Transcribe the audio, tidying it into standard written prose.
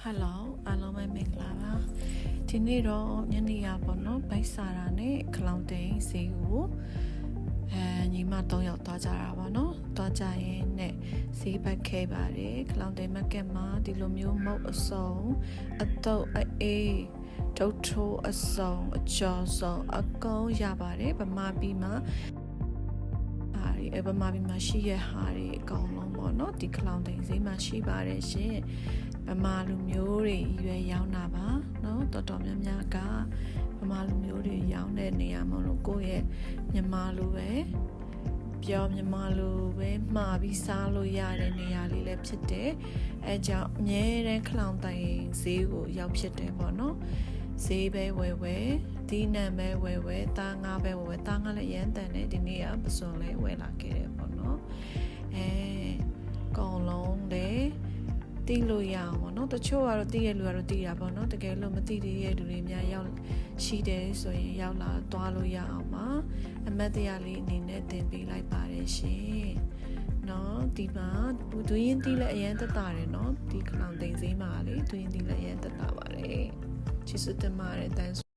Hello အားလုံးပဲမင်္ဂလာပါဒီနေ့တော့ညနေရပေါ့နော်ဘိုက်စာရာနဲ့ခလောင်တိန်ဈေးကိုညီမ3ယောက်သွားကြတာပေါ့နော်သွားကြရင်နဲ့ဈေးဘက်ခဲပါတယ်ခလောင်တိန်မက်ကက်မှာဒီလိုမျိုးမုတ်အစုံအတုပ်အေးဒုတ်ထိုးအစုံအကျော်စုံအကုန်ရပါတယ်ဗမာပြည်မှာဗမာပြည်မှာရှိရဟာတွေအကောင်လုံးပေါ့နော်ဒီခလောင်တိန်ဈေးမှာရှိပါတယ်ရှင်ဗမာလူမျိုးတွေရွယ်ရောင်းတာပါเนาะတော်တော်များများကဗမာလူမျိုးတွေရောင်းတဲ့နေရာမလို့ကိုယ့်ရဲ့မြန်မာလူပဲပြောမြန်မာလူပဲမှားပြီးစားလို့ရတဲ့နေရာလေးလည်းဖြစ်တယ်အဲကြောင့်အမြဲတမ်းခလောင်တိုင်ဈေးကိုရောက်ဖြစ်တယ်ပေါ့နော်ဈေးပဲဝယ်ဒီနံပဲဝယ်သားငါပဲဝယ်သားငါလည်းရမ်းတန်တယ်ဒီနေ့ကပစွန်လေးဝယ်လာခဲ့တယ်ပေါ့နော်ကောင်လုံးတယ်တီးလို့ရအောင်ပေါ့နော်တချို့ကတော့တီးရလူကတော့တီးတာပေါ့နော်တကယ်လို့မတီးတဲ့လူတွေများရောက်ရှိတယ်ဆိုရင်ရောက်လာသွားလို့ရအောင်ပါအမတ်တရားလေးအနေနဲ့တင်ပေးလိုက်ပါတယ်ရှင်နော်ဒီမှာဒူရင်တီးလည်းအရင်တက်တာတယ်နော်ဒီခလောင်တိန်ဈေးမှာလေဒူရင်တီးလည်းအရင်တက်တာပါလေချစ်စတမာတဲ့တန်း